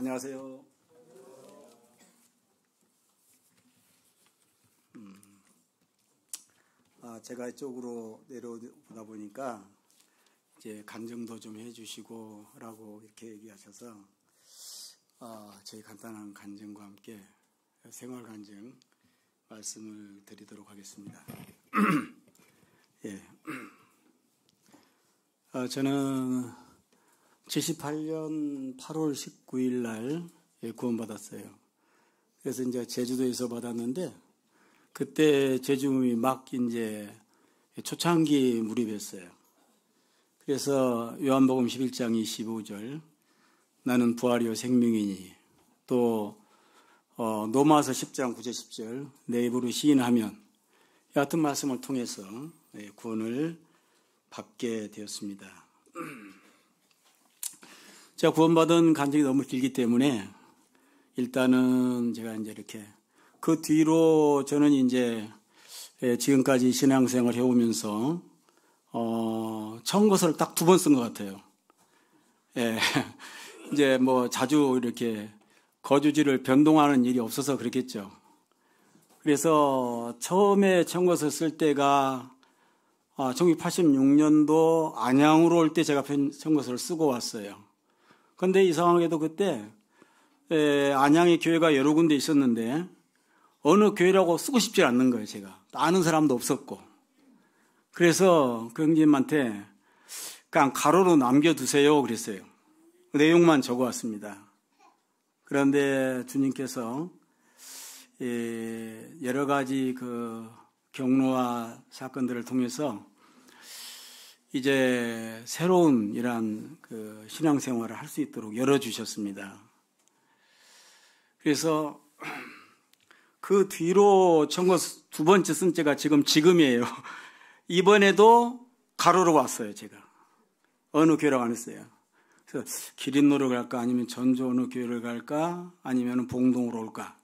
안녕하세요. 제가 이쪽으로 내려오다 보니까 이제 간증도 좀 해주시고라고 이렇게 얘기하셔서 저희 간단한 간증과 함께 생활 간증 말씀을 드리도록 하겠습니다. 예. 저는 78년 8월 19일 날 구원받았어요. 그래서 이제 제주도에서 받았는데 그때 제주음이 막 이제 초창기 무렵이었어요. 그래서 요한복음 11장 25절 나는 부활이요 생명이니 또 로마서 10장 9절 10절 내 입으로 시인하면 이 같은 말씀을 통해서 구원을 받게 되었습니다. 제가 구원받은 간증이 너무 길기 때문에 일단은 제가 이제 이렇게 그 뒤로 저는 이제 지금까지 신앙생활 해오면서 청거서를 딱 2번 쓴 것 같아요. 예. 이제 뭐 자주 이렇게 거주지를 변동하는 일이 없어서 그렇겠죠. 그래서 처음에 청거서 쓸 때가 1986년도 안양으로 올 때 제가 청거서를 쓰고 왔어요. 그런데 이상하게도 그때 안양에 교회가 여러 군데 있었는데 어느 교회라고 쓰고 싶지 않는 거예요. 제가 아는 사람도 없었고. 그래서 그 형님한테 그냥 가로로 남겨두세요 그랬어요. 내용만 적어왔습니다. 그런데 주님께서 여러 가지 그 경로와 사건들을 통해서 이제 새로운 이러한 그 신앙생활을 할 수 있도록 열어주셨습니다. 그래서 그 뒤로 청거서 2번째 쓴 때가 지금이에요. 이번에도 가로로 왔어요, 제가. 어느 교회라고 안 했어요. 그래서 기린로를 갈까, 아니면 전주 어느 교회를 갈까, 아니면 봉동으로 올까.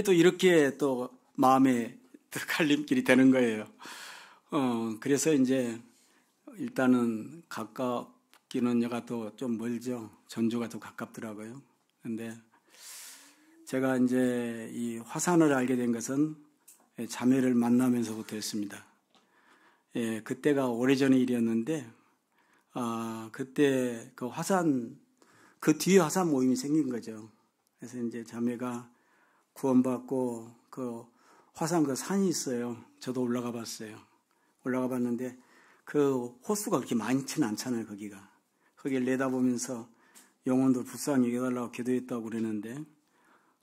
또 이렇게 또 마음에 갈림길이 되는 거예요. 그래서 이제 일단은 가깝기는 여가 또 좀 멀죠. 전주가 더 가깝더라고요. 근데 제가 이제 이 화산을 알게 된 것은 자매를 만나면서부터였습니다. 예, 그때가 오래전의 일이었는데, 그때 그 화산, 그 뒤에 화산 모임이 생긴 거죠. 그래서 이제 자매가 구원받고 그 화산 그 산이 있어요. 저도 올라가 봤어요. 올라가 봤는데 그 호수가 그렇게 많지는 않잖아요, 거기가. 거기를 내다보면서 영혼들 불쌍히 여겨달라고 기도했다고 그러는데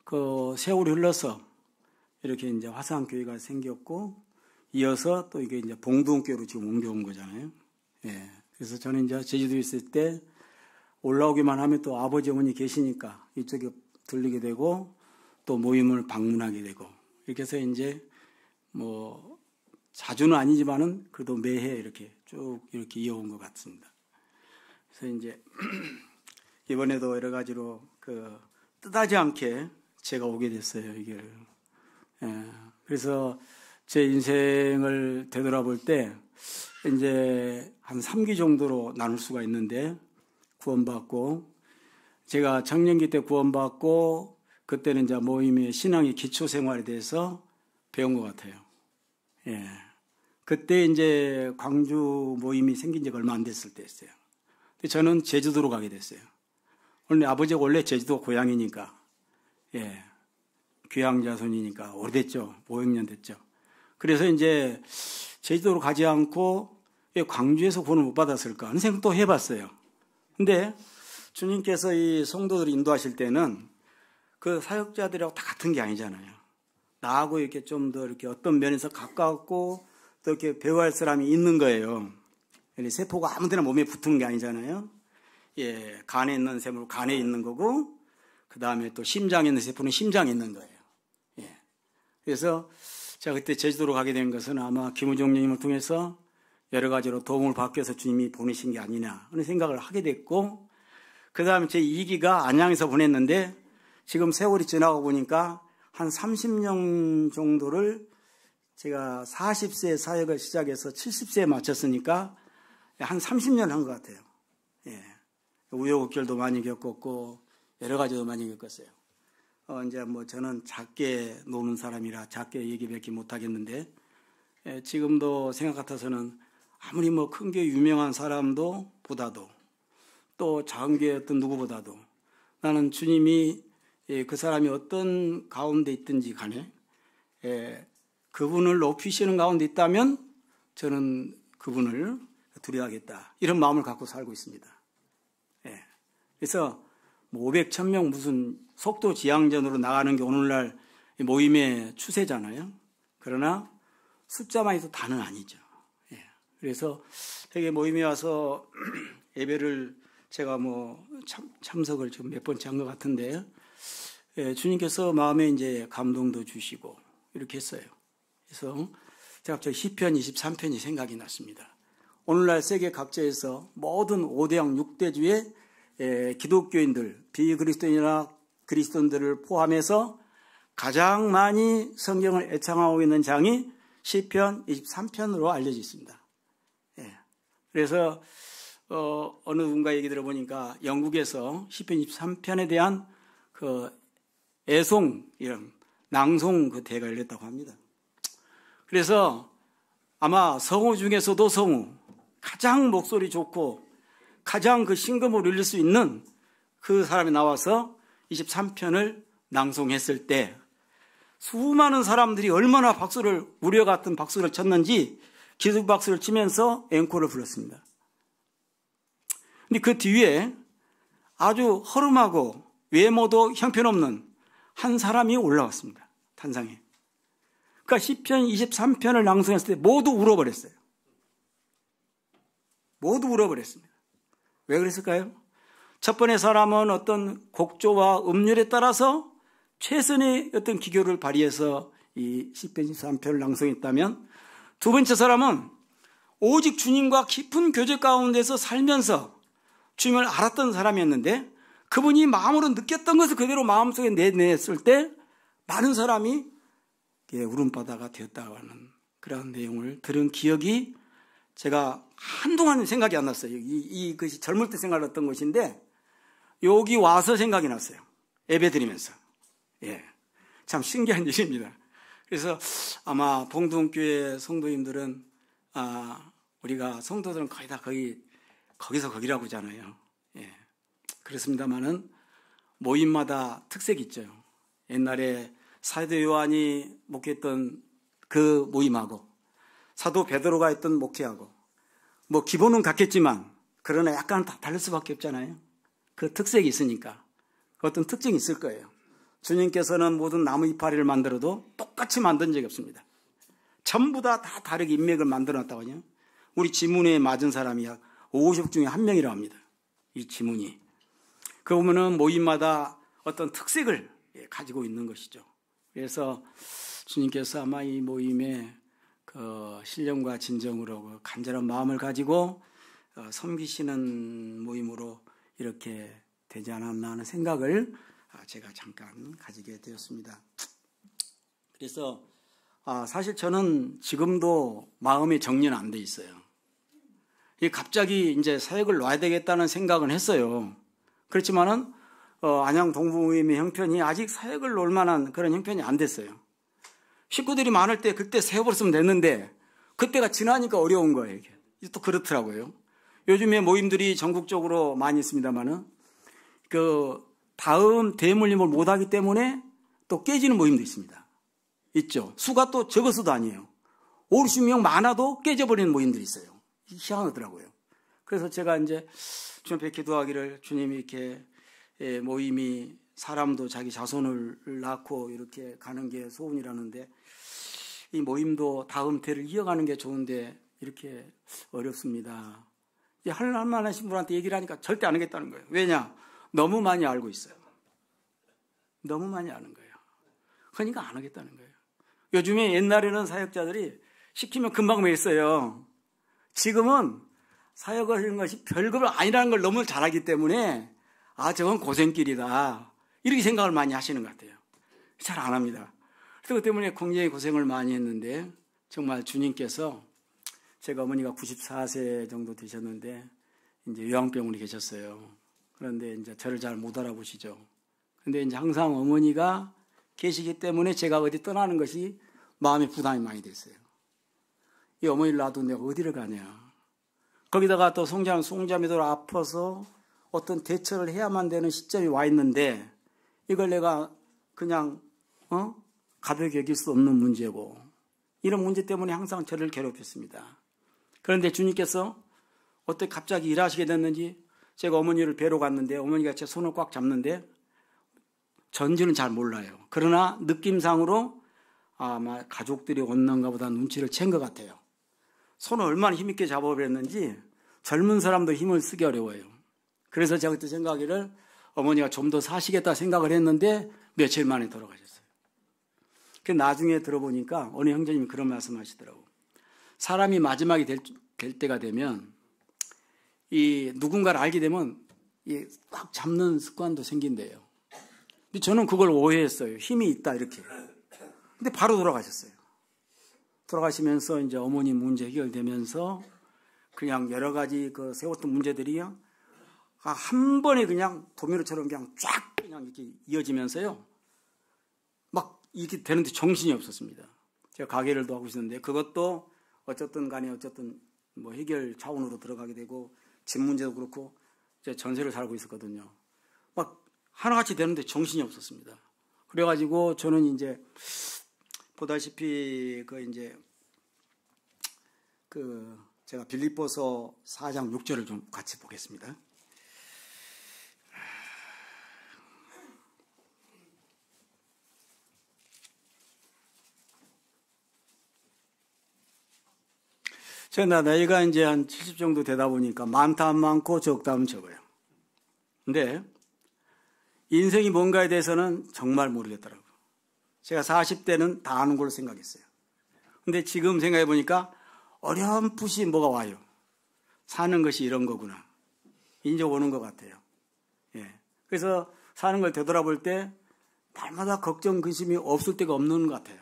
그 세월이 흘러서 이렇게 이제 화산교회가 생겼고 이어서 또 이게 이제 봉동교회로 지금 옮겨온 거잖아요. 예. 그래서 저는 이제 제주도에 있을 때 올라오기만 하면 또 아버지 어머니 계시니까 이쪽에 들리게 되고 또 모임을 방문하게 되고 이렇게 해서 이제 뭐 자주는 아니지만은 그래도 매해 이렇게 쭉 이렇게 이어온 것 같습니다. 그래서 이제 이번에도 여러 가지로 그 뜻하지 않게 제가 오게 됐어요, 이게. 예. 그래서 제 인생을 되돌아볼 때 이제 한 3기 정도로 나눌 수가 있는데 구원받고 제가 청년기 때 구원받고 그때는 이제 모임의 신앙의 기초 생활에 대해서 배운 것 같아요. 예. 그때 이제 광주 모임이 생긴 지가 얼마 안 됐을 때였어요. 근데 저는 제주도로 가게 됐어요. 원래 아버지가 원래 제주도 고향이니까, 예. 귀향 자손이니까 오래됐죠. 500년 됐죠. 그래서 이제 제주도로 가지 않고 왜 광주에서 구원을 못 받았을까 하는 생각도 해봤어요. 근데 주님께서 이 성도들을 인도하실 때는 그 사역자들하고 다 같은 게 아니잖아요. 나하고 이렇게 좀 더 이렇게 어떤 면에서 가깝고 또 이렇게 배워할 사람이 있는 거예요. 세포가 아무데나 몸에 붙은 게 아니잖아요. 예, 간에 있는 세포는 간에 있는 거고, 그 다음에 또 심장에 있는 세포는 심장에 있는 거예요. 예. 그래서 제가 그때 제주도로 가게 된 것은 아마 김우종 님을 통해서 여러 가지로 도움을 받기 위해서 주님이 보내신 게 아니냐 하는 생각을 하게 됐고, 그 다음에 제 2기가 안양에서 보냈는데 지금 세월이 지나고 보니까 한 30년 정도를 제가 40세 사역을 시작해서 70세에 마쳤으니까 한 30년 한 것 같아요. 예. 우여곡절도 많이 겪었고 여러 가지도 많이 겪었어요. 이제 뭐 저는 작게 노는 사람이라 작게 얘기밖에 못 하겠는데, 지금도 생각 같아서는 아무리 뭐 큰 게 유명한 사람도 보다도 또 작은 게 어떤 누구보다도 나는 주님이 그 사람이 어떤 가운데 있든지 간에 그분을 높이시는 가운데 있다면 저는 그분을 두려워하겠다, 이런 마음을 갖고 살고 있습니다. 그래서 500, 1000명 무슨 속도 지향전으로 나가는 게 오늘날 모임의 추세잖아요. 그러나 숫자만 해도 다는 아니죠. 그래서 되게 모임에 와서 예배를 제가 뭐 참석을 좀 몇 번째 한 것 같은데, 주님께서 마음에 이제 감동도 주시고 이렇게 했어요. 그래서 제가 갑자기 시편 23편이 생각이 났습니다. 오늘날 세계 각지에서 모든 5대양 6대주의 기독교인들, 비그리스도인이나 그리스도인들을 포함해서 가장 많이 성경을 애창하고 있는 장이 시편 23편으로 알려져 있습니다. 그래서 어느 누군가 얘기 들어보니까 영국에서 시편 23편에 대한 그 애송, 이런 낭송 그 대회가 열렸다고 합니다. 그래서 아마 성우 중에서도 성우, 가장 목소리 좋고 가장 그 신금을 울릴 수 있는 그 사람이 나와서 23편을 낭송했을 때 수많은 사람들이 얼마나 박수를, 우려 같은 박수를 쳤는지 기습박수를 치면서 앵콜을 불렀습니다. 근데 그 뒤에 아주 허름하고 외모도 형편없는 한 사람이 올라왔습니다. 단상에. 그러니까 시편 23편을 낭송했을 때 모두 울어버렸어요. 모두 울어버렸습니다. 왜 그랬을까요? 첫 번째 사람은 어떤 곡조와 음률에 따라서 최선의 어떤 기교를 발휘해서 이 시편 23편을 낭송했다면, 두 번째 사람은 오직 주님과 깊은 교제 가운데서 살면서 주님을 알았던 사람이었는데, 그분이 마음으로 느꼈던 것을 그대로 마음속에 내냈을 때 많은 사람이 울음바다가 되었다고 하는 그런 내용을 들은 기억이 제가 한동안 생각이 안 났어요. 이것이 젊을 때 생각났던 것인데 여기 와서 생각이 났어요. 예배 드리면서. 참 신기한 일입니다. 그래서 아마 봉동교회 성도님들은 우리가 성도들은 거의 다 거기서 거기라고 하잖아요. 그렇습니다만은 모임마다 특색이 있죠. 옛날에 사도 요한이 목회했던 그 모임하고 사도 베드로가 했던 목회하고 뭐 기본은 같겠지만 그러나 약간 다 다를 수밖에 없잖아요. 그 특색이 있으니까 어떤 특징이 있을 거예요. 주님께서는 모든 나무 이파리를 만들어도 똑같이 만든 적이 없습니다. 전부 다 다르게 인맥을 만들어놨다고 하냐. 우리 지문에 맞은 사람이 약 50 중에 1명이라고 합니다. 이 지문이. 그 보면은 모임마다 어떤 특색을 가지고 있는 것이죠. 그래서 주님께서 아마 이 모임에 그 신령과 진정으로 그 간절한 마음을 가지고 섬기시는 모임으로 이렇게 되지 않았나 하는 생각을 제가 잠깐 가지게 되었습니다. 그래서 사실 저는 지금도 마음이 정리는 안 돼 있어요. 갑자기 이제 사역을 놔야 되겠다는 생각은 했어요. 그렇지만은 안양 동부모임의 형편이 아직 사역을 놓을 만한 그런 형편이 안 됐어요. 식구들이 많을 때 그때 세워버렸으면 됐는데 그때가 지나니까 어려운 거예요. 이게 또 그렇더라고요. 요즘에 모임들이 전국적으로 많이 있습니다만은 그 다음 대물림을 못하기 때문에 또 깨지는 모임도 있습니다. 있죠. 수가 또 적어서도 아니에요. 50명 많아도 깨져버리는 모임들이 있어요. 희한하더라고요. 그래서 제가 이제 주님 앞에 기도하기를, 주님이 이렇게 모임이 사람도 자기 자손을 낳고 이렇게 가는 게 소원이라는데 이 모임도 다음 대를 이어가는 게 좋은데 이렇게 어렵습니다. 할 만하신 분한테 얘기를 하니까 절대 안 하겠다는 거예요. 왜냐? 너무 많이 알고 있어요. 너무 많이 아는 거예요. 그러니까 안 하겠다는 거예요. 요즘에 옛날에는 사역자들이 시키면 금방 했어요. 지금은 사역을 하는 것이 별거 아니라는 걸 너무 잘 알기 때문에 저건 고생길이다 이렇게 생각을 많이 하시는 것 같아요. 잘 안 합니다. 그것 때문에 굉장히 고생을 많이 했는데 정말 주님께서, 제가 어머니가 94세 정도 되셨는데 이제 요양병원에 계셨어요. 그런데 이제 저를 잘 못 알아보시죠. 근데 이제 항상 어머니가 계시기 때문에 제가 어디 떠나는 것이 마음에 부담이 많이 됐어요. 이 어머니를 놔두고 내가 어디를 가냐. 거기다가 또 송자매도 아파서 어떤 대처를 해야만 되는 시점이 와 있는데 이걸 내가 그냥 가볍게 여길 수 없는 문제고 이런 문제 때문에 항상 저를 괴롭혔습니다. 그런데 주님께서 어떻게 갑자기 일하시게 됐는지 제가 어머니를 뵈러 갔는데 어머니가 제 손을 꽉 잡는데 전지는 잘 몰라요. 그러나 느낌상으로 아마 가족들이 왔는가 보다 눈치를 챈 것 같아요. 손을 얼마나 힘있게 잡아버렸는지 젊은 사람도 힘을 쓰기 어려워요. 그래서 제가 그때 생각하기를 어머니가 좀 더 사시겠다 생각을 했는데 며칠 만에 돌아가셨어요. 그 나중에 들어보니까 어느 형제님이 그런 말씀 하시더라고요. 사람이 마지막이 될 때가 되면 이 누군가를 알게 되면 꽉 잡는 습관도 생긴대요. 근데 저는 그걸 오해했어요. 힘이 있다 이렇게. 근데 바로 돌아가셨어요. 돌아가시면서 이제 어머니 문제 해결되면서 그냥 여러 가지 그 세웠던 문제들이 한 번에 그냥 도미노처럼 그냥 쫙 그냥 이렇게 이어지면서요. 막 이렇게 되는데 정신이 없었습니다. 제가 가게를 하고 있었는데 그것도 어쨌든 간에 어쨌든 뭐 해결 차원으로 들어가게 되고 집 문제도 그렇고 이제 전세를 살고 있었거든요. 막 하나같이 되는데 정신이 없었습니다. 그래가지고 저는 이제 보다시피 제가 빌립보서 4장 6절을 좀 같이 보겠습니다. 제가 나이가 이제 한 70 정도 되다 보니까 많다 하면 많고 적다 하면 적어요. 근데 인생이 뭔가에 대해서는 정말 모르겠더라고요. 제가 40대는 다 아는 걸로 생각했어요. 근데 지금 생각해 보니까 어렴풋이 뭐가 와요. 사는 것이 이런 거구나. 이제 오는 것 같아요. 예. 그래서 사는 걸 되돌아볼 때 날마다 걱정, 근심이 없을 때가 없는 것 같아요.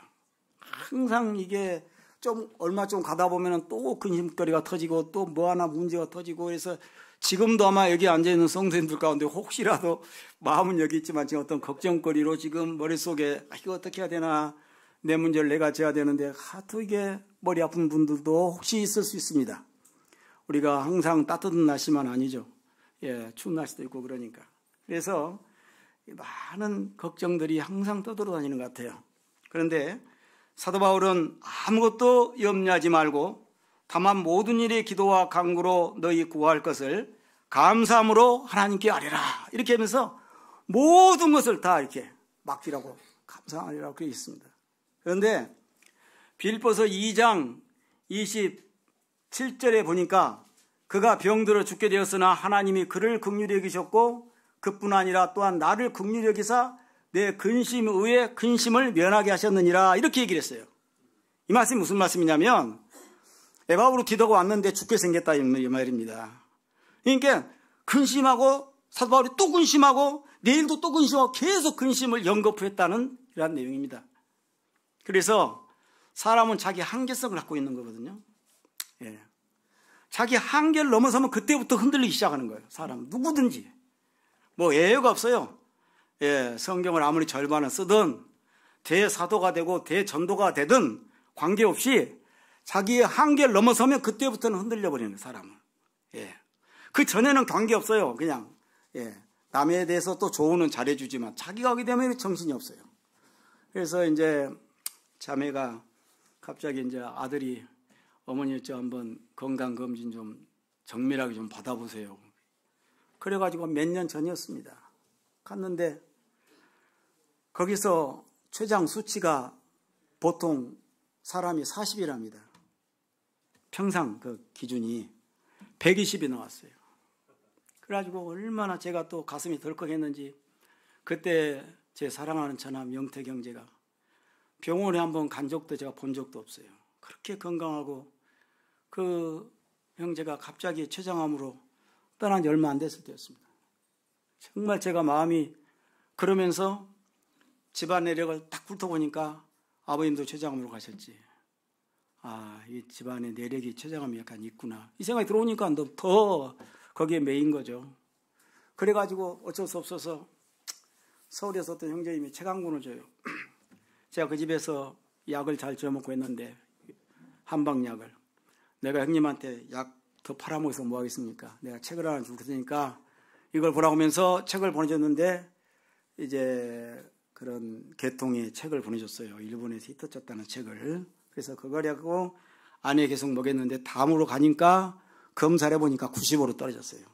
항상 이게 얼마 좀 가다 보면은 또 근심거리가 터지고 또 뭐 하나 문제가 터지고 그래서 지금도 아마 여기 앉아있는 성도님들 가운데 혹시라도 마음은 여기 있지만 지금 어떤 걱정거리로 지금 머릿속에 이거 어떻게 해야 되나 내 문제를 내가 져야 되는데 하도 이게 머리 아픈 분들도 혹시 있을 수 있습니다. 우리가 항상 따뜻한 날씨만 아니죠. 예, 추운 날씨도 있고 그러니까. 그래서 많은 걱정들이 항상 떠돌아다니는 것 같아요. 그런데 사도 바울은 아무것도 염려하지 말고 다만 모든 일에 기도와 간구로 너희 구할 것을 감사함으로 하나님께 아뢰라. 이렇게 하면서 모든 것을 다 이렇게 맡기라고 감사하리라고 되어 있습니다. 그런데 빌립보서 2장 27절에 보니까 그가 병들어 죽게 되었으나 하나님이 그를 긍휼히 여기셨고 그뿐 아니라 또한 나를 긍휼히 여기사 내 근심 의에 근심을 면하게 하셨느니라 이렇게 얘기를 했어요. 이 말씀이 무슨 말씀이냐면 에바브로 디도가 왔는데 죽게 생겼다 이 말입니다. 그러니까 근심하고 사도 바울이 또 근심하고 내일도 또 근심하고 계속 근심을 연거푸했다는 이런 내용입니다. 그래서 사람은 자기 한계성을 갖고 있는 거거든요. 예. 자기 한계를 넘어서면 그때부터 흔들리기 시작하는 거예요. 사람 누구든지 뭐 예외가 없어요. 예, 성경을 아무리 절반을 쓰든 대사도가 되고 대전도가 되든 관계없이 자기의 한계를 넘어서면 그때부터는 흔들려 버리는 사람은. 예. 그 전에는 관계없어요. 그냥 예. 남에 대해서 또 조언은 잘해주지만 자기가 하게 되면 정신이 없어요. 그래서 이제 자매가 갑자기 이제 아들이 어머니 저 한번 건강검진 좀 정밀하게 좀 받아보세요. 그래가지고 몇 년 전이었습니다. 갔는데 거기서 췌장 수치가 보통 사람이 40이랍니다. 평상 그 기준이 120이 나왔어요. 그래가지고 얼마나 제가 또 가슴이 덜컥했는지 그때 제 사랑하는 처남 영택 형제가 병원에 한번 간 적도 제가 본 적도 없어요. 그렇게 건강하고 그 형제가 갑자기 췌장암으로 떠난 지 얼마 안 됐을 때였습니다. 정말 제가 마음이 그러면서 집안 내력을 딱 훑어보니까 아버님도 췌장암으로 가셨지. 아, 이 집안의 내력이 췌장암이 약간 있구나. 이 생각이 들어오니까 더 거기에 매인 거죠. 그래가지고 어쩔 수 없어서 서울에서 어떤 형제님이 책 한 권을 줘요. 제가 그 집에서 약을 잘 지어먹고 했는데 한방약을 내가 형님한테 약 더 팔아먹어서 뭐 하겠습니까? 내가 책을 하나 줄 테니까 이걸 보라고 하면서 책을 보내줬는데 이제 그런 개통의 책을 보내줬어요. 일본에서 히트쳤다는 책을. 그래서 그걸 하고 아내 계속 먹였는데 다음으로 가니까 검사를 해보니까 90으로 떨어졌어요.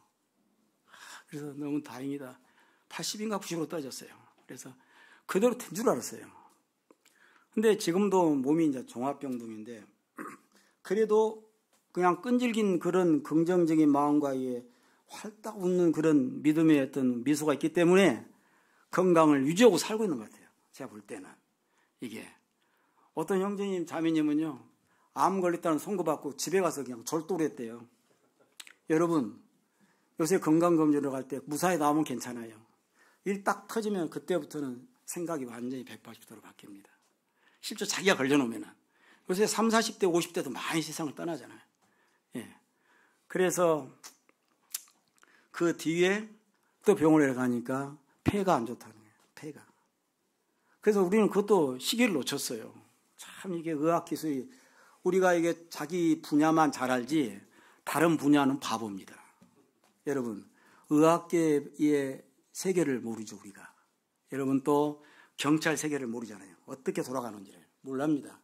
그래서 너무 다행이다. 80인가 90으로 떨어졌어요. 그래서 그대로 된 줄 알았어요. 근데 지금도 몸이 이제 종합병동인데 그래도 그냥 끈질긴 그런 긍정적인 마음과 활딱 웃는 그런 믿음의 어떤 미소가 있기 때문에 건강을 유지하고 살고 있는 것 같아요. 제가 볼 때는. 이게. 어떤 형제님, 자매님은요, 암 걸렸다는 선고받고 집에 가서 그냥 절도를 했대요. 여러분, 요새 건강검진을 갈 때 무사히 나오면 괜찮아요. 일 딱 터지면 그때부터는 생각이 완전히 180도로 바뀝니다. 실제 자기가 걸려놓으면은. 요새 30, 40대, 50대도 많이 세상을 떠나잖아요. 예. 그래서 그 뒤에 또 병원에 가니까 폐가 안 좋다는 거예요. 폐가. 그래서 우리는 그것도 시기를 놓쳤어요. 참 이게 의학기술이 우리가 이게 자기 분야만 잘 알지 다른 분야는 바보입니다. 여러분, 의학계의 세계를 모르죠, 우리가. 여러분 또 경찰 세계를 모르잖아요. 어떻게 돌아가는지를 몰랍니다.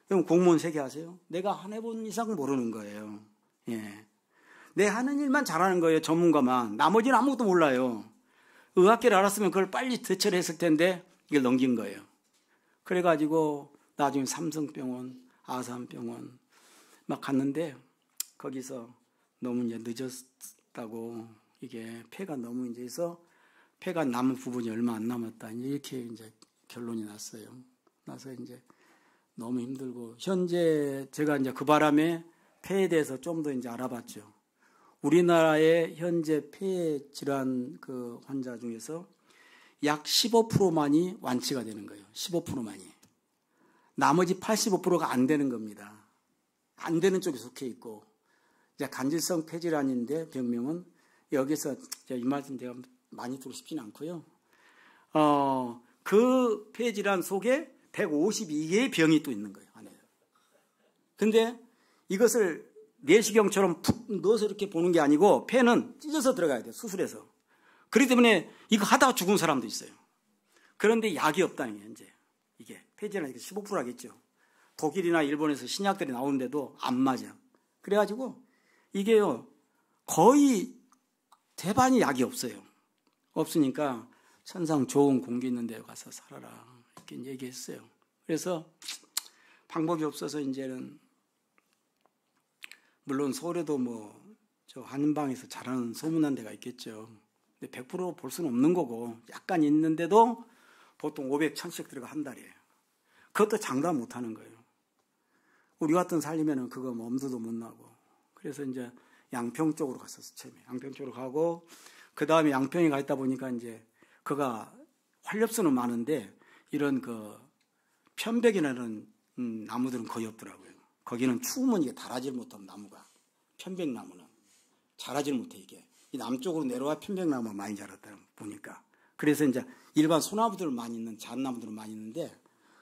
그럼 공무원 세계 아세요? 내가 한 해본 이상 모르는 거예요. 예. 내 하는 일만 잘하는 거예요, 전문가만. 나머지는 아무것도 몰라요. 의학계를 알았으면 그걸 빨리 대처를 했을 텐데 이걸 넘긴 거예요. 그래가지고 나중에 삼성병원, 아산병원 막 갔는데 거기서 너무 이제 늦었다고 이게 폐가 너무 이제 해서 폐가 남은 부분이 얼마 안 남았다. 이렇게 이제 결론이 났어요. 나서 이제 너무 힘들고 현재 제가 이제 그 바람에 폐에 대해서 좀 더 이제 알아봤죠. 우리나라의 현재 폐 질환 그 환자 중에서 약 15%만이 완치가 되는 거예요. 15%만이. 나머지 85%가 안 되는 겁니다. 안 되는 쪽에 속해 있고 이제 간질성 폐질환인데 병명은 여기서 이 말씀 제가 많이 듣고 싶지는 않고요. 그 폐질환 속에 152개의 병이 또 있는 거예요. 안에. 근데 이것을 내시경처럼 푹 넣어서 이렇게 보는 게 아니고 폐는 찢어서 들어가야 돼요. 수술해서. 그렇기 때문에 이거 하다가 죽은 사람도 있어요. 그런데 약이 없다는 게 이제 이게 폐질환이 15%라겠죠. 독일이나 일본에서 신약들이 나오는데도 안 맞아. 그래가지고 이게요 거의 대반이 약이 없어요. 없으니까 천상 좋은 공기 있는 데 가서 살아라 이렇게 얘기했어요. 그래서 방법이 없어서 이제는 물론 서울에도 뭐 저 한방에서 잘하는 소문난 데가 있겠죠. 근데 100% 볼 수는 없는 거고 약간 있는데도 보통 500, 1000씩 들어가 한 달에. 그것도 장담 못 하는 거예요. 우리 같은 살리면은 그거 뭐 엄두도 못 나고. 그래서 이제 양평 쪽으로 갔었어, 처음에. 양평 쪽으로 가고, 그 다음에 양평에 가 있다 보니까 이제 그가 활렵수는 많은데 이런 그 편백이라는 나무들은 거의 없더라고요. 거기는 추우면 이게 달아질 못하면 나무가. 편백나무는. 자라질 못해, 이게. 이 남쪽으로 내려와 편백나무가 많이 자랐다 보니까. 그래서 이제 일반 소나무들은 많이 있는, 잣나무들은 많이 있는데,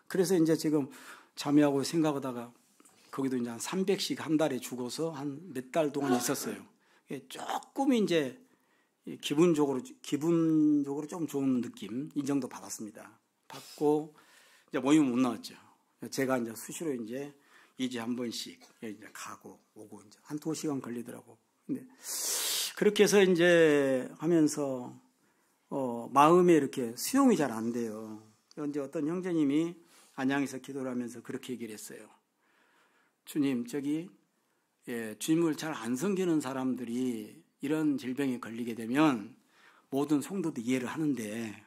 그래서 이제 지금 자매하고 생각하다가 거기도 이제 한 300씩 한 달에 죽어서 한 몇 달 동안 있었어요. 조금 이제 기분적으로 좀 좋은 느낌, 이 정도 받았습니다. 받고, 이제 모임은 못 나왔죠. 제가 이제 수시로 이제 2주에 한 번씩 이제 가고 오고 이제 한 2시간 걸리더라고. 근데 그렇게 해서 이제 하면서, 마음에 이렇게 수용이 잘 안 돼요. 이제 어떤 형제님이 안양에서 기도를 하면서 그렇게 얘기를 했어요. 주님, 주님을 잘 안 섬기는 사람들이 이런 질병에 걸리게 되면 모든 성도도 이해를 하는데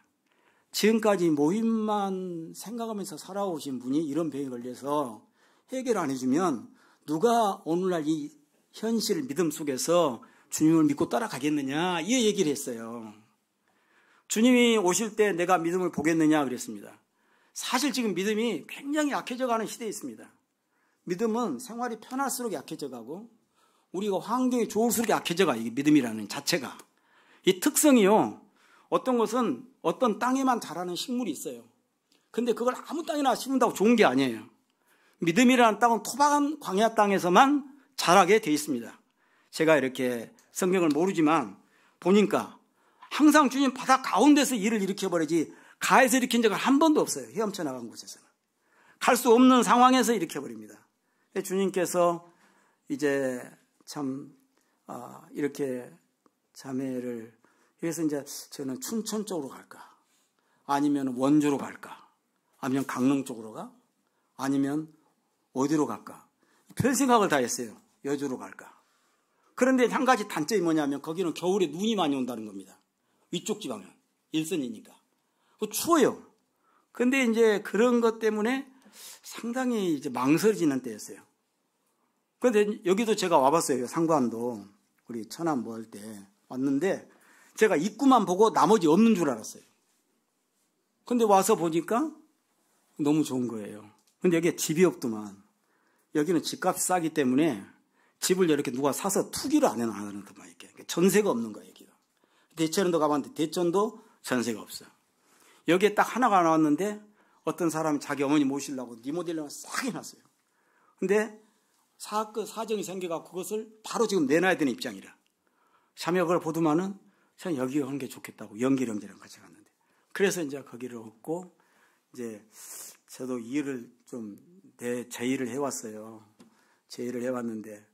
지금까지 모임만 생각하면서 살아오신 분이 이런 병에 걸려서 해결 안 해주면 누가 오늘날 이 현실 믿음 속에서 주님을 믿고 따라가겠느냐 이 얘기를 했어요. 주님이 오실 때 내가 믿음을 보겠느냐 그랬습니다. 사실 지금 믿음이 굉장히 약해져가는 시대에 있습니다. 믿음은 생활이 편할수록 약해져가고 우리가 환경이 좋을수록 약해져가, 이게 믿음이라는 자체가. 이 특성이요. 어떤 것은 어떤 땅에만 자라는 식물이 있어요. 근데 그걸 아무 땅에나 심는다고 좋은 게 아니에요. 믿음이라는 땅은 토박한 광야 땅에서만 자라게 돼 있습니다. 제가 이렇게 성경을 모르지만 보니까 항상 주님 바다 가운데서 일을 일으켜버리지 가에서 일으킨 적은 한 번도 없어요. 헤엄쳐 나간 곳에서는. 갈 수 없는 상황에서 일으켜버립니다. 주님께서 이제 참 이렇게 자매를, 그래서 이제 저는 춘천 쪽으로 갈까, 아니면 원주로 갈까, 아니면 강릉 쪽으로 가, 아니면 어디로 갈까, 별 생각을 다 했어요. 여주로 갈까. 그런데 한 가지 단점이 뭐냐면 거기는 겨울에 눈이 많이 온다는 겁니다. 위쪽 지방은 일선이니까 추워요. 근데 이제 그런 것 때문에 상당히 이제 망설여지는 때였어요. 그런데 여기도 제가 와봤어요. 상관도 우리 천안 뭐 할 때 왔는데 제가 입구만 보고 나머지 없는 줄 알았어요. 근데 와서 보니까 너무 좋은 거예요. 근데 여기에 집이 없더만. 여기는 집값이 싸기 때문에 집을 이렇게 누가 사서 투기를 안 하는 듯만 이렇게 전세가 없는 거예요. 여기가. 대천도 가봤는데 대천도 전세가 없어요. 여기에 딱 하나가 나왔는데 어떤 사람이 자기 어머니 모시려고 리모델링을 싹 해놨어요. 근데 사정이 생겨갖고 그것을 바로 지금 내놔야 되는 입장이라. 자매가 그걸 보더만은 전 여기 하는 게 좋겠다고 연길 형제랑 같이 갔는데. 그래서 이제 거기를 얻고 이제 저도 일을 좀 제의를 해왔어요. 제의를 해왔는데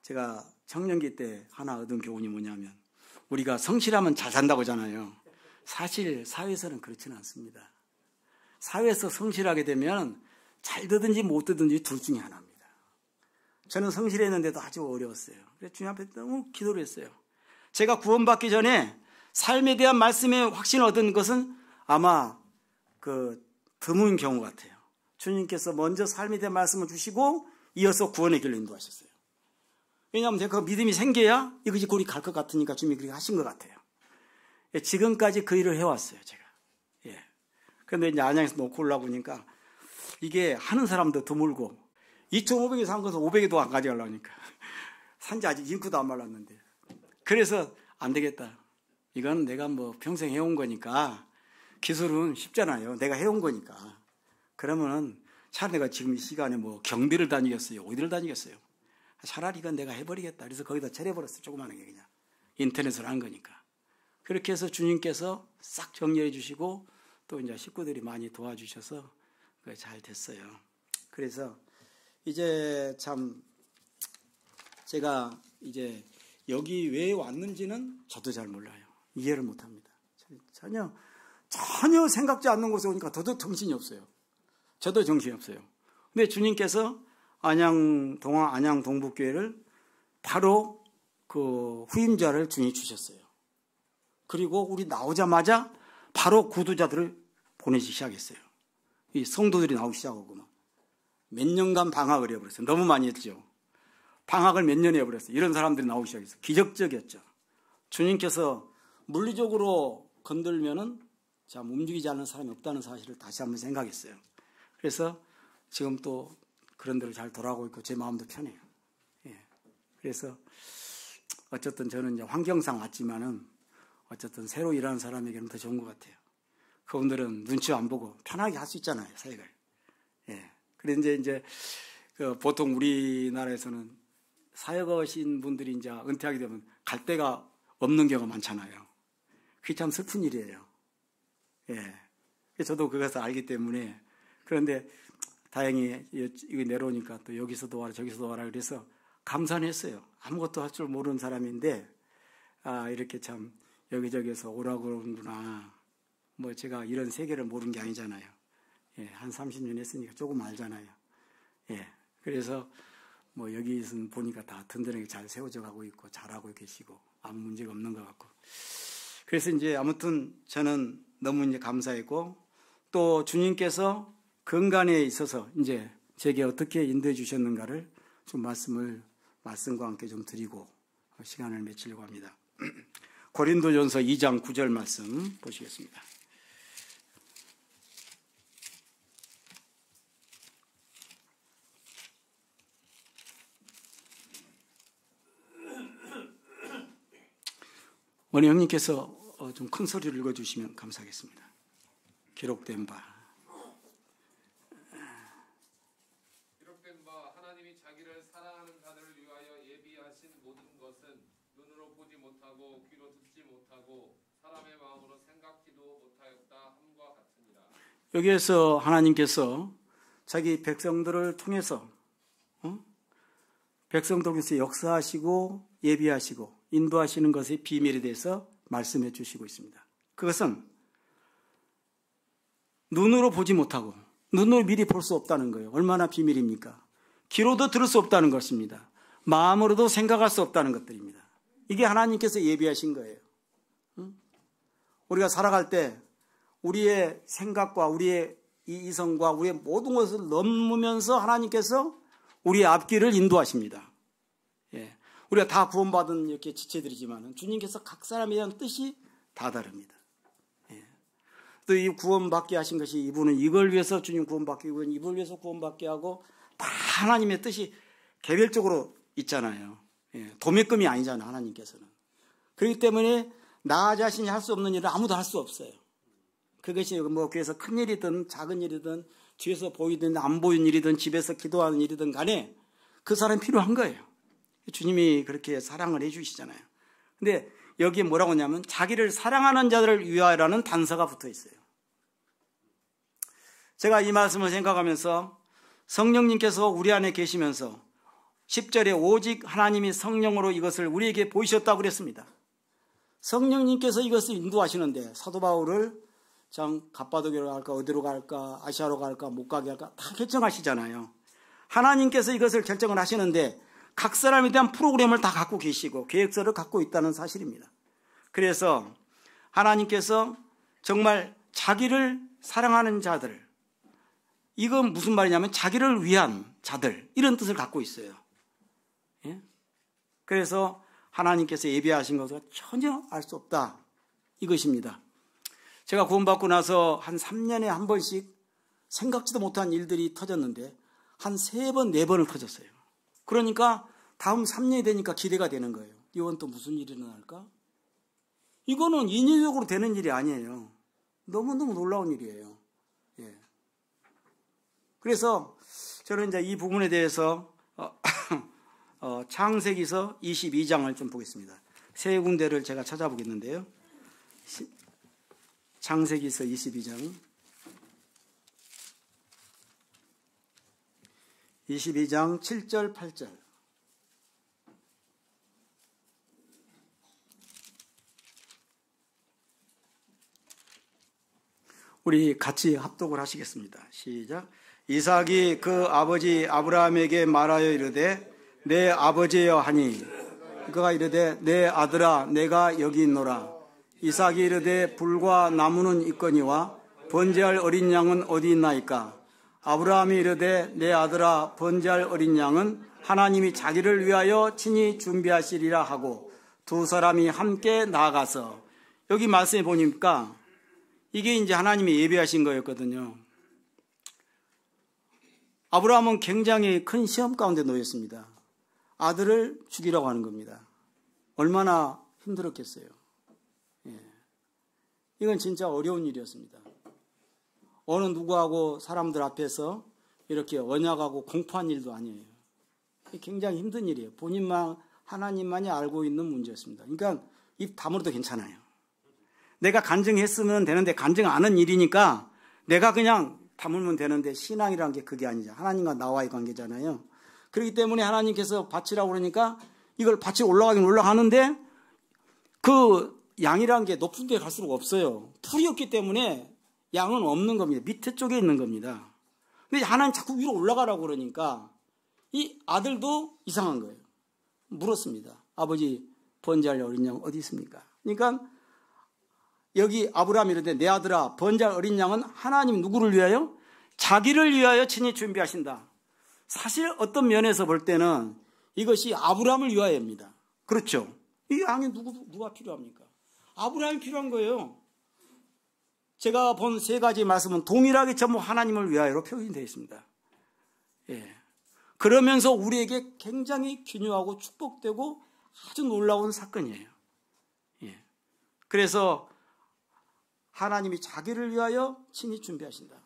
제가 청년기 때 하나 얻은 교훈이 뭐냐면 우리가 성실하면 잘 산다고 하잖아요. 사실 사회에서는 그렇지는 않습니다. 사회에서 성실하게 되면 잘 되든지 못 되든지 둘 중에 하나입니다. 저는 성실했는데도 아주 어려웠어요. 그래서 주님 앞에 너무 기도를 했어요. 제가 구원받기 전에 삶에 대한 말씀에 확신을 얻은 것은 아마 드문 경우 같아요. 주님께서 먼저 삶에 대한 말씀을 주시고 이어서 구원의 길로 인도하셨어요. 왜냐하면 제가 그 믿음이 생겨야 이것이 골이 갈 것 같으니까 주님이 그렇게 하신 것 같아요. 지금까지 그 일을 해왔어요, 제가. 예. 그런데 이제 안양에서 놓고 올라오고 보니까 이게 하는 사람도 드물고 2,500에 산 것을 500에도 안 가져가려니까 산지 아직 잉크도 안 말랐는데. 그래서 안 되겠다. 이건 내가 뭐 평생 해온 거니까 기술은 쉽잖아요. 내가 해온 거니까. 그러면은 차라리 내가 지금 이 시간에 뭐 경비를 다니겠어요? 어디를 다니겠어요? 차라리 이건 내가 해버리겠다. 그래서 거기다 차려버렸어요. 조그마한 게 그냥. 인터넷으로 한 거니까. 그렇게 해서 주님께서 싹 정리해 주시고 또 이제 식구들이 많이 도와주셔서 잘 됐어요. 그래서 이제 참 제가 이제 여기 왜 왔는지는 저도 잘 몰라요. 이해를 못 합니다. 전혀 생각지 않는 곳에 오니까 더더욱 정신이 없어요. 저도 정신이 없어요. 근데 주님께서 안양 동북교회를 바로 그 후임자를 주님이 주셨어요. 그리고 우리 나오자마자 바로 구두자들을 보내기 시작했어요. 이 성도들이 나오기 시작하고 몇 년간 방학을 해버렸어요. 너무 많이 했죠. 방학을 몇 년 해버렸어요. 이런 사람들이 나오기 시작했어요. 기적적이었죠. 주님께서 물리적으로 건들면은 참 움직이지 않는 사람이 없다는 사실을 다시 한번 생각했어요. 그래서 지금 또 그런 대로 잘 돌아가고 있고 제 마음도 편해요. 예. 그래서 어쨌든 저는 이제 환경상 왔지만은 어쨌든 새로 일하는 사람에게는 더 좋은 것 같아요. 그분들은 눈치 안 보고 편하게 할 수 있잖아요, 사역을. 예. 그런데 이제 보통 우리나라에서는 사역하신 분들이 이제 은퇴하게 되면 갈 데가 없는 경우가 많잖아요. 그게 참 슬픈 일이에요. 예. 저도 그것을 알기 때문에. 그런데 다행히 이거 내려오니까 또 여기서도 와라 저기서도 와라 그래서 감사는 했어요. 아무것도 할 줄 모르는 사람인데 이렇게 참 여기저기서 오라고 그러는구나. 뭐 제가 이런 세계를 모르는 게 아니잖아요. 예, 한 30년 했으니까 조금 알잖아요. 예, 그래서 뭐 여기서 보니까 다 든든하게 잘 세워져 가고 있고 잘하고 계시고 아무 문제가 없는 것 같고. 그래서 이제 아무튼 저는 너무 이제 감사했고 또 주님께서 건강에 있어서 이제 제게 어떻게 인도해 주셨는가를 좀 말씀과 함께 좀 드리고 시간을 마치려고 합니다. 고린도전서 2장 9절 말씀 보시겠습니다. 원희 형님께서 좀 큰 소리를 읽어주시면 감사하겠습니다. 기록된 바 하나님이 자기를 사랑하는 자들을 위하여 예비하신 모든 것은 눈으로 보지 못하고 귀로 듣지 못하고 사람의 마음으로 생각지도 못하였다 함과 같으니라. 여기에서 하나님께서 자기 백성들을 통해서 백성들을 통해서 역사하시고 예비하시고 인도하시는 것의 비밀에 대해서 말씀해 주시고 있습니다. 그것은 눈으로 보지 못하고 눈으로 미리 볼 수 없다는 거예요. 얼마나 비밀입니까? 귀로도 들을 수 없다는 것입니다. 마음으로도 생각할 수 없다는 것들입니다. 이게 하나님께서 예비하신 거예요. 우리가 살아갈 때 우리의 생각과 우리의 이성과 우리의 모든 것을 넘으면서 하나님께서 우리의 앞길을 인도하십니다. 예. 우리가 다 구원받은 이렇게 지체들이지만 주님께서 각 사람에 대한 뜻이 다 다릅니다. 예. 또 이 구원받게 하신 것이 이분은 이걸 위해서 주님 구원받게 하고 이걸 위해서 구원받게 하고 다 하나님의 뜻이 개별적으로 있잖아요. 예. 도매금이 아니잖아요. 하나님께서는. 그렇기 때문에 나 자신이 할 수 없는 일을 아무도 할 수 없어요. 그것이 뭐 교회에서 큰 일이든 작은 일이든 뒤에서 보이든 안 보이는 일이든 집에서 기도하는 일이든 간에 그 사람이 필요한 거예요. 주님이 그렇게 사랑을 해 주시잖아요. 근데 여기에 뭐라고 하냐면 자기를 사랑하는 자들을 위하여라는 단서가 붙어 있어요. 제가 이 말씀을 생각하면서 성령님께서 우리 안에 계시면서 10절에 오직 하나님이 성령으로 이것을 우리에게 보이셨다고 그랬습니다. 성령님께서 이것을 인도하시는데 사도 바울을 참 갑바도기로 갈까 어디로 갈까 아시아로 갈까 못 가게 할까 다 결정하시잖아요. 하나님께서 이것을 결정을 하시는데 각 사람에 대한 프로그램을 다 갖고 계시고 계획서를 갖고 있다는 사실입니다. 그래서 하나님께서 정말 자기를 사랑하는 자들, 이건 무슨 말이냐면 자기를 위한 자들, 이런 뜻을 갖고 있어요. 예? 그래서 하나님께서 예비하신 것을 전혀 알 수 없다, 이것입니다. 제가 구원받고 나서 한 3년에 한 번씩 생각지도 못한 일들이 터졌는데 한 3번, 4번을 터졌어요. 그러니까 다음 3년이 되니까 기대가 되는 거예요. 이건 또 무슨 일이 일어날까? 이거는 인위적으로 되는 일이 아니에요. 너무너무 놀라운 일이에요. 예. 그래서 저는 이제 이 부분에 대해서 창세기서 22장을 좀 보겠습니다. 세 군데를 제가 찾아보겠는데요. 창세기서 22장 7절 8절. 우리 같이 합독을 하시겠습니다. 시작. 이삭이 그 아버지 아브라함에게 말하여 이르되 내 아버지여 하니 그가 이르되 내 아들아 내가 여기 있노라. 이삭이 이르되 불과 나무는 있거니와 번제할 어린 양은 어디 있나이까. 아브라함이 이르되 내 아들아 번제할 어린 양은 하나님이 자기를 위하여 친히 준비하시리라 하고 두 사람이 함께 나아가서, 여기 말씀해 보니까 이게 이제 하나님이 예비하신 거였거든요. 아브라함은 굉장히 큰 시험 가운데 놓였습니다. 아들을 죽이라고 하는 겁니다. 얼마나 힘들었겠어요. 예. 이건 진짜 어려운 일이었습니다. 어느 누구하고 사람들 앞에서 이렇게 언약하고 공포한 일도 아니에요. 굉장히 힘든 일이에요. 본인만, 하나님만이 알고 있는 문제였습니다. 그러니까 입 다물어도 괜찮아요. 내가 간증했으면 되는데 간증 안 한 일이니까 내가 그냥 다물면 되는데, 신앙이라는 게 그게 아니죠. 하나님과 나와의 관계잖아요. 그렇기 때문에 하나님께서 바치라고 그러니까 이걸 바치 올라가긴 올라가는데 그 양이라는 게 높은 데 갈수록 없어요. 풀이었기 때문에 양은 없는 겁니다. 밑에 쪽에 있는 겁니다. 근데 하나님 자꾸 위로 올라가라고 그러니까 이 아들도 이상한 거예요. 물었습니다. 아버지, 번제할 어린 양 어디 있습니까? 그러니까 여기 아브라함이 이르되 내 아들아 번제할 어린 양은 하나님 누구를 위하여? 자기를 위하여 친히 준비하신다. 사실 어떤 면에서 볼 때는 이것이 아브라함을 위하여입니다. 그렇죠? 이 양이 누가 필요합니까? 아브라함이 필요한 거예요. 제가 본 3가지 말씀은 동일하게 전부 하나님을 위하여로 표현이 되어 있습니다. 예. 그러면서 우리에게 굉장히 기묘하고 축복되고 아주 놀라운 사건이에요. 예. 그래서 하나님이 자기를 위하여 친히 준비하신다.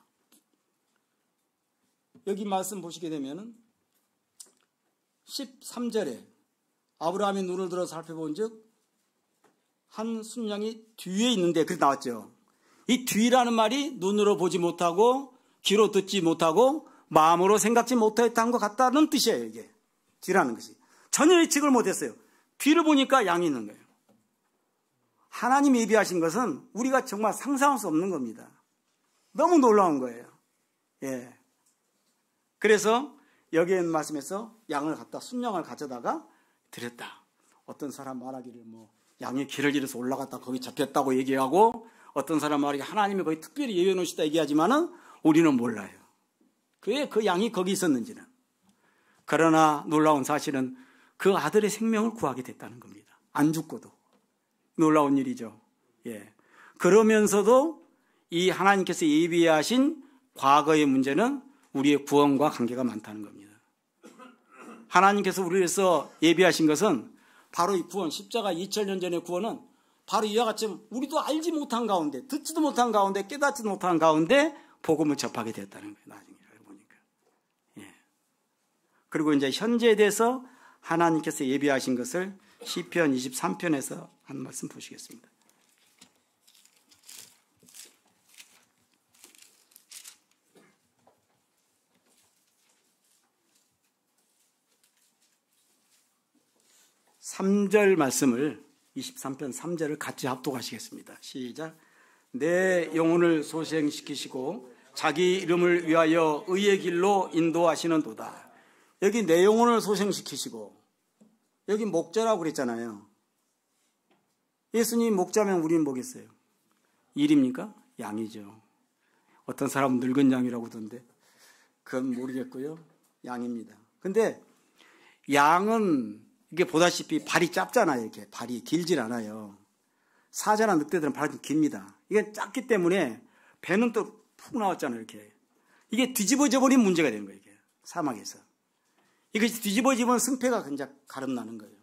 여기 말씀 보시게 되면 13절에 아브라함이 눈을 들어 살펴본 즉 한 순양이 뒤에 있는데 그렇게 나왔죠. 이 뒤라는 말이 눈으로 보지 못하고 귀로 듣지 못하고 마음으로 생각지 못했다는 것 같다는 뜻이에요. 이게 뒤라는 것이 전혀 예측을 못했어요. 뒤를 보니까 양이 있는 거예요. 하나님이 예비하신 것은 우리가 정말 상상할 수 없는 겁니다. 너무 놀라운 거예요. 예. 그래서 여기에 있는 말씀에서 양을 갖다 순양을 가져다가 드렸다. 어떤 사람 말하기를 양이 길을 잃어서 올라갔다 거기 잡혔다고 얘기하고, 어떤 사람 말하기 하나님이 거기 특별히 예외 놓으시다 얘기하지만은 우리는 몰라요. 왜 그 양이 거기 있었는지는. 그러나 놀라운 사실은 그 아들의 생명을 구하게 됐다는 겁니다. 안 죽고도. 놀라운 일이죠. 예. 그러면서도 이 하나님께서 예비하신 과거의 문제는 우리의 구원과 관계가 많다는 겁니다. 하나님께서 우리를 위해서 예비하신 것은 바로 이 구원, 십자가 2000년 전의 구원은 바로 이와 같이 우리도 알지 못한 가운데, 듣지도 못한 가운데, 깨닫지도 못한 가운데 복음을 접하게 되었다는 거예요. 나중에 알고 보니까. 예. 그리고 이제 현재에 대해서 하나님께서 예비하신 것을 시편 23편에서 한 말씀 보시겠습니다. (3절) 말씀을 23편 3절을 같이 합독하시겠습니다. 시작. 내 영혼을 소생시키시고 자기 이름을 위하여 의의 길로 인도하시는도다. 여기 내 영혼을 소생시키시고, 여기 목자라고 그랬잖아요. 예수님 목자면 우리는 뭐겠어요? 일입니까? 양이죠. 어떤 사람은 늙은 양이라고 하던데 그건 모르겠고요. 양입니다. 근데 양은 이게 보다시피 발이 짧잖아요. 이렇게 발이 길질 않아요. 사자나 늑대들은 발이 좀 깁니다. 이게 작기 때문에 배는 또 푹 나왔잖아요. 이렇게. 이게 뒤집어져 버린 문제가 되는 거예요. 이게 사막에서. 이것이 뒤집어지면 승패가 굉장히 가름나는 거예요.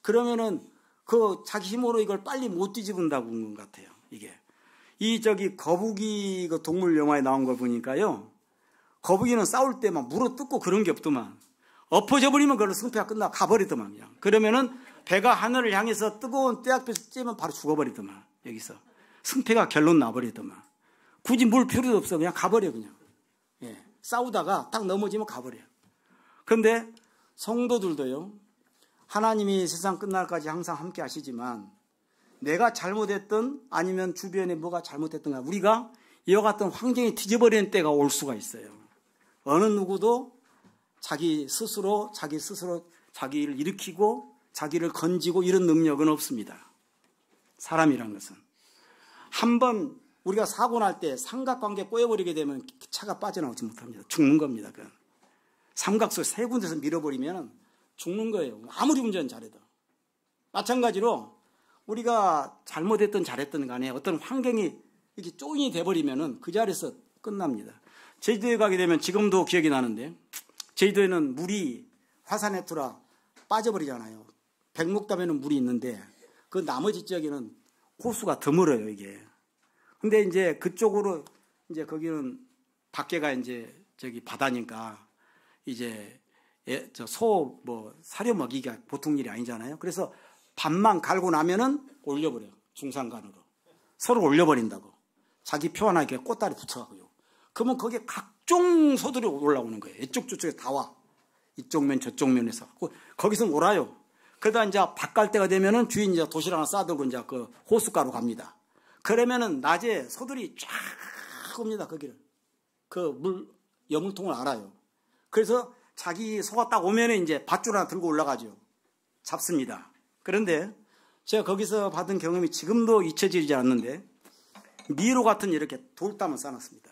그러면은 그 자기 힘으로 이걸 빨리 못 뒤집은다고 한 것 같아요. 이게. 거북이 그 동물 영화에 나온 걸 보니까요. 거북이는 싸울 때 막 물어뜯고 그런 게 없더만. 엎어져 버리면 그걸로 승패가 끝나고 가버리더만 그냥. 그러면은 배가 하늘을 향해서 뜨거운 떼약볕을 쬐면 바로 죽어버리더만. 여기서. 승패가 결론 나버리더만. 굳이 물 필요도 없어. 그냥 가버려 그냥. 예. 싸우다가 딱 넘어지면 가버려요. 그런데 성도들도요. 하나님이 세상 끝날까지 항상 함께 하시지만 내가 잘못했던 아니면 주변에 뭐가 잘못했던가 우리가 이와 같은 환경이 뒤져버리는 때가 올 수가 있어요. 어느 누구도 자기 스스로 자기를 일으키고 자기를 건지고 이런 능력은 없습니다. 사람이란 것은. 한번 우리가 사고 날 때 삼각관계 꼬여버리게 되면 차가 빠져나오지 못합니다. 죽는 겁니다. 그건. 삼각수 세 군데서 밀어버리면 죽는 거예요. 아무리 운전 잘해도. 마찬가지로 우리가 잘못했든 잘했든 간에 어떤 환경이 이렇게 쪼인이 돼버리면 그 자리에서 끝납니다. 제주도에 가게 되면 지금도 기억이 나는데 제주도에는 물이 화산에 들어 빠져버리잖아요. 백록담에는 물이 있는데 그 나머지 지역에는 호수가 드물어요, 이게. 근데 이제 그쪽으로 이제 거기는 밖에가 이제 저기 바다니까 이제 사료 먹이기가 보통 일이 아니잖아요. 그래서 밥만 갈고 나면은 올려버려요. 중산간으로. 서로 올려버린다고. 자기 표현하게 꽃다리 붙여가고요. 그러면 거기에 각종 소들이 올라오는 거예요. 이쪽 저쪽에 다 와. 이쪽 면 저쪽 면에서. 거기서 놀아요. 그러다 이제 밥 갈 때가 되면은 주인 이제 도시락 하나 싸들고 이제 그 호숫가로 갑니다. 그러면은 낮에 소들이 쫙 옵니다. 거기를. 그 여물통을 알아요. 그래서 자기 소가 딱 오면은 이제 밧줄 하나 들고 올라가죠. 잡습니다. 그런데 제가 거기서 받은 경험이 지금도 잊혀지지 않는데 미로 같은 이렇게 돌담을 쌓아놨습니다.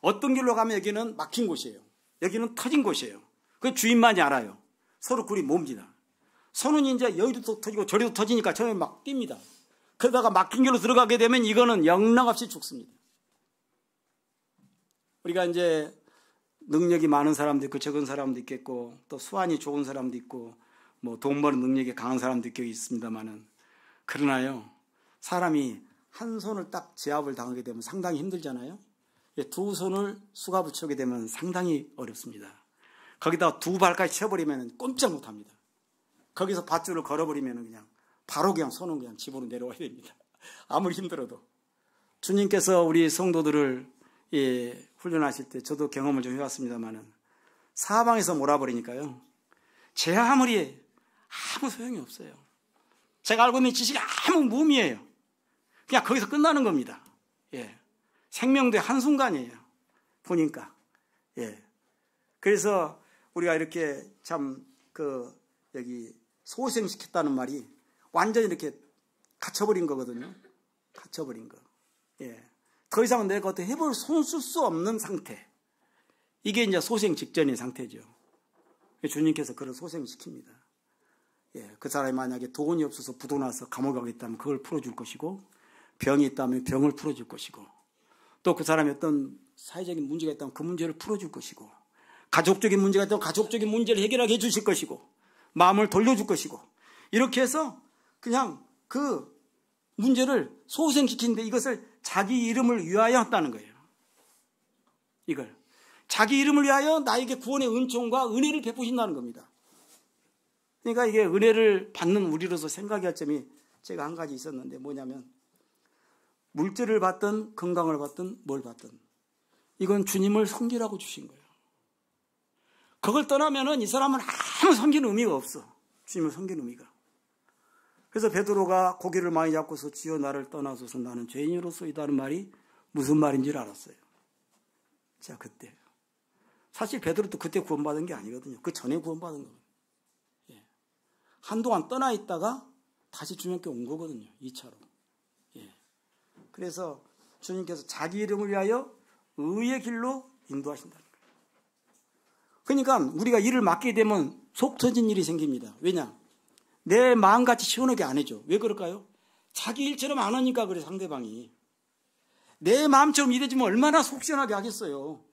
어떤 길로 가면 여기는 막힌 곳이에요. 여기는 터진 곳이에요. 그 주인만이 알아요. 서로 굴이 몹니다. 소는 이제 여기도 터지고 저리도 터지니까 처음에 막 뜁니다. 그러다가 막힌 길로 들어가게 되면 이거는 영락없이 죽습니다. 우리가 이제 능력이 많은 사람도 있고 적은 사람도 있겠고 또 수완이 좋은 사람도 있고 뭐 돈 버는 능력이 강한 사람도 있겠습니다만은 그러나요 사람이 한 손을 딱 제압을 당하게 되면 상당히 힘들잖아요. 두 손을 수가 붙이게 되면 상당히 어렵습니다. 거기다 두 발까지 쳐버리면 꼼짝 못합니다. 거기서 밧줄을 걸어버리면 그냥 바로 그냥 손은 그냥 집으로 내려와야 됩니다. 아무리 힘들어도. 주님께서 우리 성도들을 훈련하실 때 저도 경험을 좀 해봤습니다만은 사방에서 몰아버리니까요. 제 아무리 아무 소용이 없어요. 제가 알고 있는 지식이 아무 무의미해요. 그냥 거기서 끝나는 겁니다. 예. 생명도의 한순간이에요. 보니까. 예. 그래서 우리가 이렇게 참 여기 소생시켰다는 말이 완전히 이렇게 갇혀버린 거거든요. 갇혀버린 거. 예. 더 이상 내가 어떻게 해볼 손 쓸 수 없는 상태. 이게 이제 소생 직전의 상태죠. 주님께서 그를 소생시킵니다. 예. 그 사람이 만약에 돈이 없어서 부도나서 감옥에 가겠다면 그걸 풀어줄 것이고, 병이 있다면 병을 풀어줄 것이고, 또 그 사람이 어떤 사회적인 문제가 있다면 그 문제를 풀어줄 것이고, 가족적인 문제가 있다면 가족적인 문제를 해결하게 해주실 것이고, 마음을 돌려줄 것이고, 이렇게 해서 그냥 그 문제를 소생시키는데 이것을 자기 이름을 위하여 했다는 거예요. 이걸 자기 이름을 위하여 나에게 구원의 은총과 은혜를 베푸신다는 겁니다. 그러니까 이게 은혜를 받는 우리로서 생각해야 할 점이 제가 한 가지 있었는데 뭐냐면, 물질을 받든 건강을 받든 뭘 받든 이건 주님을 섬기라고 주신 거예요. 그걸 떠나면은 이 사람은 아무 섬기는 의미가 없어. 주님을 섬기는 의미가. 그래서 베드로가 고개를 많이 잡고서 주여 나를 떠나소서 나는 죄인으로서이다는 말이 무슨 말인지를 알았어요. 자, 그때. 사실 베드로도 그때 구원받은 게 아니거든요. 그 전에 구원받은 거예요. 예. 한동안 떠나 있다가 다시 주님께 온 거거든요. 2차로. 예. 그래서 주님께서 자기 이름을 위하여 의의 길로 인도하신다는 거예요. 그러니까 우리가 일을 맡게 되면 속 터진 일이 생깁니다. 왜냐? 내 마음같이 시원하게 안 해줘. 왜 그럴까요? 자기 일처럼 안 하니까 그래, 상대방이. 내 마음처럼 일해주면 얼마나 속 시원하게 하겠어요.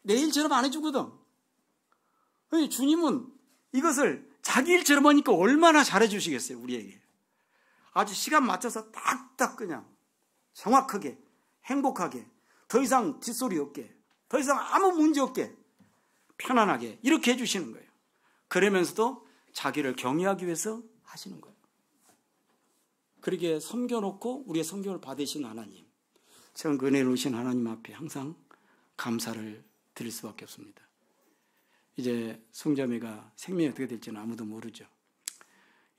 내 일처럼 안 해주거든. 주님은 이것을 자기 일처럼 하니까 얼마나 잘해주시겠어요, 우리에게. 아주 시간 맞춰서 딱딱 그냥 정확하게, 행복하게, 더 이상 뒷소리 없게, 더 이상 아무 문제 없게, 편안하게 이렇게 해주시는 거예요. 그러면서도 자기를 경외하기 위해서 하시는 거예요. 그렇게 섬겨놓고 우리의 섬김을 받으신 하나님, 참 은혜로우신 하나님 앞에 항상 감사를 드릴 수밖에 없습니다. 이제 송자매가 생명이 어떻게 될지는 아무도 모르죠.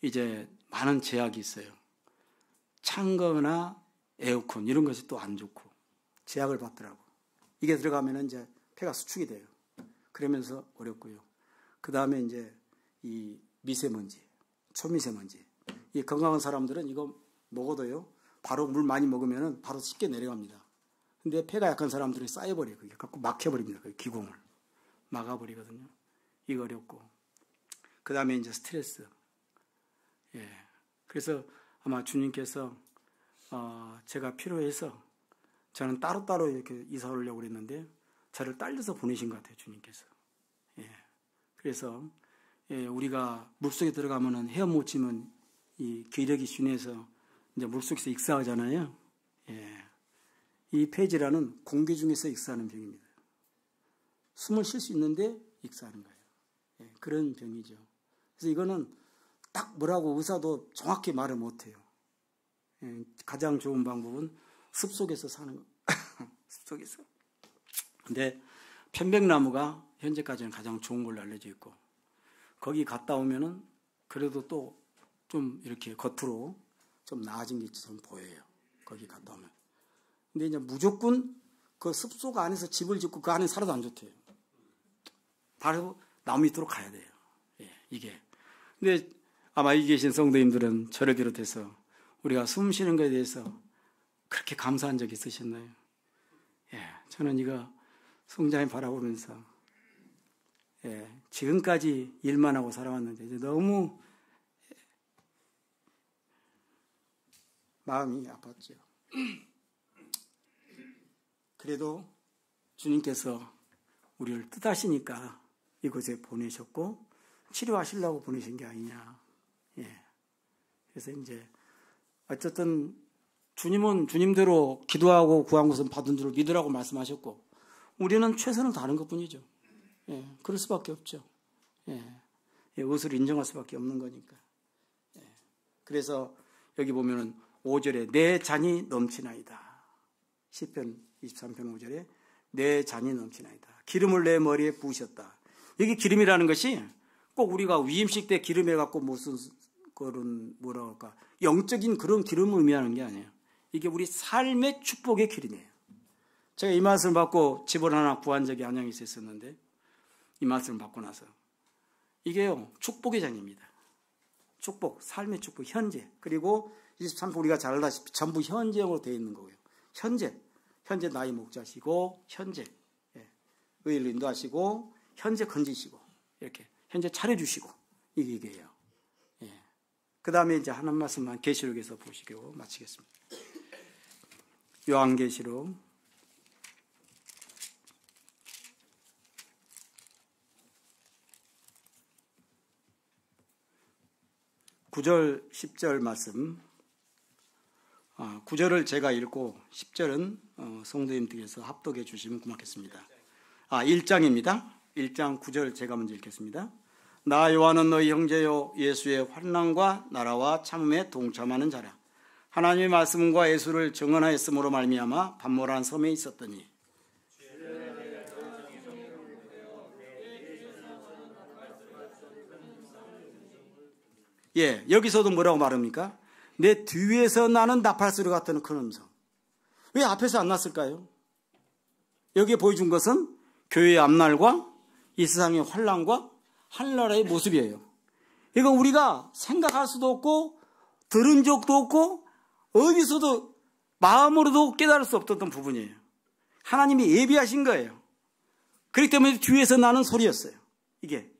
이제 많은 제약이 있어요. 찬 거나 에어컨 이런 것이 또 안 좋고 제약을 받더라고. 이게 들어가면 이제 폐가 수축이 돼요. 그러면서 어렵고요. 그 다음에 이제 이 미세먼지, 초미세먼지. 이 건강한 사람들은 이거 먹어도요, 바로 물 많이 먹으면 바로 쉽게 내려갑니다. 근데 폐가 약한 사람들은 쌓여버려요. 그게 갖고 막혀버립니다. 그 기공을 막아버리거든요. 이거 어렵고. 그 다음에 이제 스트레스. 예. 그래서 아마 주님께서 제가 필요해서 저는 따로따로 이렇게 이사 오려고 그랬는데 저를 딸려서 보내신 것 같아요, 주님께서. 예. 그래서 우리가 물속에 들어가면은 헤엄 못 치면 이 기력이 준해서 이제 물속에서 익사하잖아요. 예. 이 폐질환은 공기 중에서 익사하는 병입니다. 숨을 쉴 수 있는데 익사하는 거예요. 예. 그런 병이죠. 그래서 이거는 딱 뭐라고 의사도 정확히 말을 못 해요. 예. 가장 좋은 방법은 숲속에서 사는 거. 숲속에서. 근데 편백나무가 현재까지는 가장 좋은 걸로 알려져 있고, 거기 갔다 오면은 그래도 또 좀 이렇게 겉으로 좀 나아진 게 좀 보여요. 거기 갔다 오면. 근데 이제 무조건 그 숲속 안에서 집을 짓고 그 안에 살아도 안 좋대요. 바로 나무 밑으로 가야 돼요. 예, 이게. 근데 아마 여기 계신 성도님들은 저를 비롯해서 우리가 숨 쉬는 것에 대해서 그렇게 감사한 적이 있으셨나요? 예, 저는 이거 송자님 바라보면서 지금까지 일만 하고 살아왔는데 이제 너무 마음이 아팠죠. 그래도 주님께서 우리를 뜻하시니까 이곳에 보내셨고 치료하시려고 보내신 게 아니냐. 예. 그래서 이제 어쨌든 주님은 주님대로 기도하고 구한 것은 받은 줄 믿으라고 말씀하셨고 우리는 최선을 다하는 것뿐이죠. 예, 그럴 수밖에 없죠. 예, 의를 인정할 수밖에 없는 거니까. 예, 그래서 여기 보면은 5절에 내 잔이 넘치나이다. 시편 23편 5절에 내 잔이 넘치나이다. 기름을 내 머리에 부으셨다. 여기 기름이라는 것이 꼭 우리가 위임식 때 기름에 갖고 무슨 그런 뭐라 할까 영적인 그런 기름을 의미하는 게 아니에요. 이게 우리 삶의 축복의 기름이에요. 제가 이 말씀을 받고 집을 하나 구한 적이 안양에 있었는데 이 말씀을 받고 나서 이게요 축복의 잔입니다. 축복, 삶의 축복, 현재. 그리고 23편 우리가 잘 알다시피 전부 현재형으로 되어 있는 거고요. 현재 나의 목자시고 현재 의를 인도하시고 현재 건지시고 이렇게 현재 차려주시고 이게요. 예. 그 다음에 이제 한 말씀만 계시록에서 보시고 마치겠습니다. 요한계시록 9절 10절 말씀 9절을 제가 읽고 10절은 성도님들께서 합독해 주시면 고맙겠습니다. 1장입니다. 1장 9절 제가 먼저 읽겠습니다. 나 요한은 너희 형제요 예수의 환난과 나라와 참음에 동참하는 자라. 하나님의 말씀과 예수를 증언하였으므로 말미암아 반모란 섬에 있었더니 예, 여기서도 뭐라고 말합니까? 내 뒤에서 나는 나팔소리 같은 큰 음성. 왜 앞에서 안 났을까요? 여기에 보여준 것은 교회의 앞날과 이 세상의 환난과 하늘나라의 모습이에요. 이거 우리가 생각할 수도 없고 들은 적도 없고 어디서도 마음으로도 깨달을 수 없었던 부분이에요. 하나님이 예비하신 거예요. 그렇기 때문에 뒤에서 나는 소리였어요. 이게.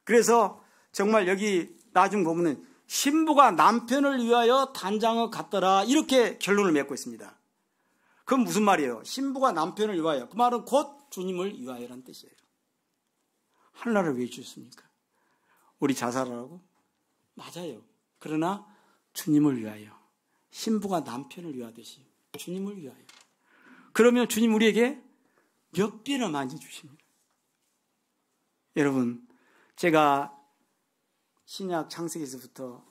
그래서 정말 여기 나중 보면은 신부가 남편을 위하여 단장을 갖더라 이렇게 결론을 맺고 있습니다. 그건 무슨 말이에요? 신부가 남편을 위하여. 그 말은 곧 주님을 위하여라는 뜻이에요. 하늘나라를 왜 주셨습니까? 우리 자살하라고? 맞아요. 그러나 주님을 위하여. 신부가 남편을 위하듯이 주님을 위하여. 그러면 주님 우리에게 몇 배나 많이 주십니다. 여러분, 제가 신약 창세기에서부터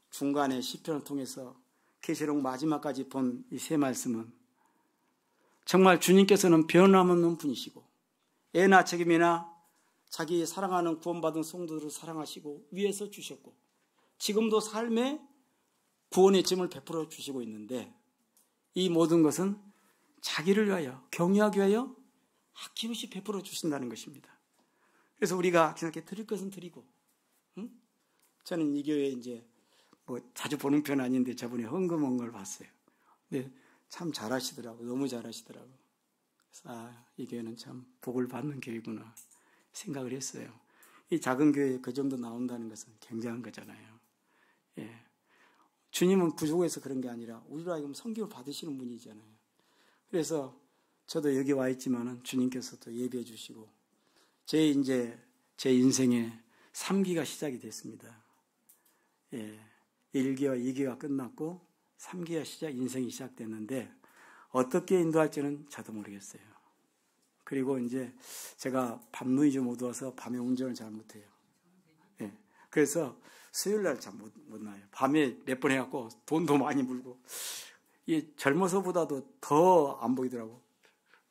중간에 시편을 통해서 계시록 마지막까지 본 이 세 말씀은 정말 주님께서는 변함없는 분이시고 애나 책임이나 자기 사랑하는 구원받은 성도들을 사랑하시고 위에서 주셨고 지금도 삶에 구원의 짐을 베풀어 주시고 있는데 이 모든 것은 자기를 위하여 경유하기 위하여 아낌없이 베풀어 주신다는 것입니다. 그래서 우리가 그렇게 드릴 것은 드리고 저는 이 교회에 이제 뭐 자주 보는 편 아닌데 저번에 헌금한 걸 봤어요. 근데 참 잘하시더라고요. 너무 잘하시더라고요. 그래서 이 교회는 참 복을 받는 교회구나 생각을 했어요. 이 작은 교회에 그 정도 나온다는 것은 굉장한 거잖아요. 예. 주님은 부족해서 그런 게 아니라 우리로 하여금 선교를 받으시는 분이잖아요. 그래서 저도 여기 와 있지만은 주님께서도 예배해 주시고 제 인생의 3기가 시작이 됐습니다. 예, 1기와 2기가 끝났고 3기가 인생이 시작됐는데 어떻게 인도할지는 저도 모르겠어요. 그리고 이제 제가 밤눈이 좀 어두워서 밤에 운전을 잘 못해요. 예, 그래서 수요일 날 잘 못 나요. 밤에 몇 번 해갖고 돈도 많이 물고 이게 젊어서보다도 더 안 보이더라고.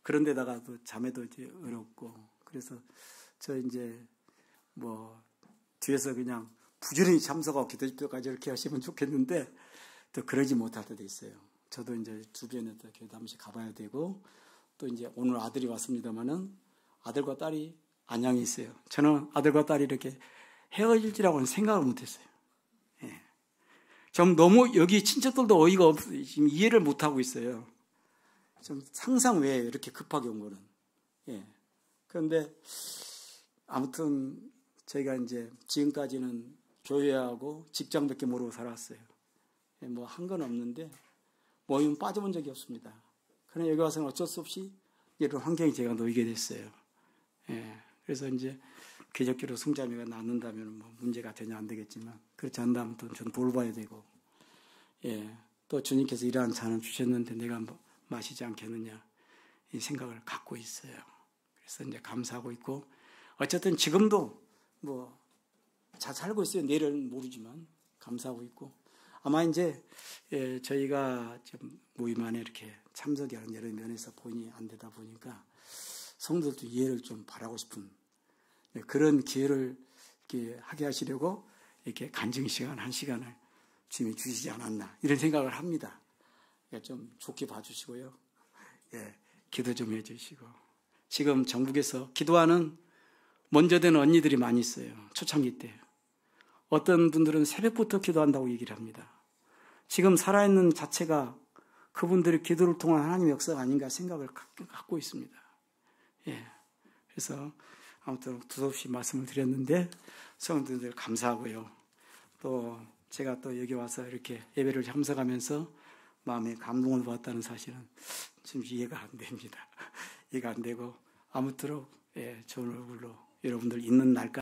그런데다가 또 잠에도 이제 어렵고 그래서 저 이제 뭐 뒤에서 그냥 부지런히 참석하고 기도 집회까지 이렇게 하시면 좋겠는데 또 그러지 못할 때도 있어요. 저도 이제 주변에 또 교회도 한 번씩 가봐야 되고 또 이제 오늘 아들이 왔습니다만은 아들과 딸이 안양에 있어요. 저는 아들과 딸이 이렇게 헤어질지라고는 생각을 못했어요. 예. 좀 너무 여기 친척들도 어이가 없어요. 지금 이해를 못하고 있어요. 좀 상상 외에 이렇게 급하게 온 거는. 예. 그런데 아무튼 저희가 이제 지금까지는 교회하고 직장밖에 모르고 살았어요. 뭐 한 건 없는데 모임 빠져본 적이 없습니다. 그러나 여기 와서는 어쩔 수 없이 이런 환경에 제가 놓이게 됐어요. 예. 그래서 이제 궤적기로 승자매가 낳는다면 뭐 문제가 전혀 안 되겠지만, 그렇지 않다면 또 전 돌봐야 되고, 예, 또 주님께서 이러한 잔을 주셨는데 내가 마시지 않겠느냐, 이 생각을 갖고 있어요. 그래서 이제 감사하고 있고, 어쨌든 지금도 뭐 잘 살고 있어요. 내일은 모르지만 감사하고 있고, 아마 이제 저희가 좀 모임 안에 이렇게 참석이 하는 여러 면에서 본인이 안 되다 보니까 성도들도 이해를 좀 바라고 싶은 그런 기회를 이렇게 하게 하시려고 이렇게 간증 시간 한 시간을 주님이 주시지 않았나, 이런 생각을 합니다. 좀 좋게 봐주시고요. 예, 기도 좀 해주시고. 지금 전국에서 기도하는 먼저 된 언니들이 많이 있어요. 초창기 때. 어떤 분들은 새벽부터 기도한다고 얘기를 합니다. 지금 살아있는 자체가 그분들의 기도를 통한 하나님의 역사가 아닌가 생각을 갖고 있습니다. 예. 그래서 아무튼 두서없이 말씀을 드렸는데 성도들 감사하고요. 또 제가 또 여기 와서 이렇게 예배를 참석하면서 마음에 감동을 받았다는 사실은 좀 이해가 안 됩니다. 이해가 안 되고, 아무쪼록 좋은 얼굴로 여러분들 있는 날까지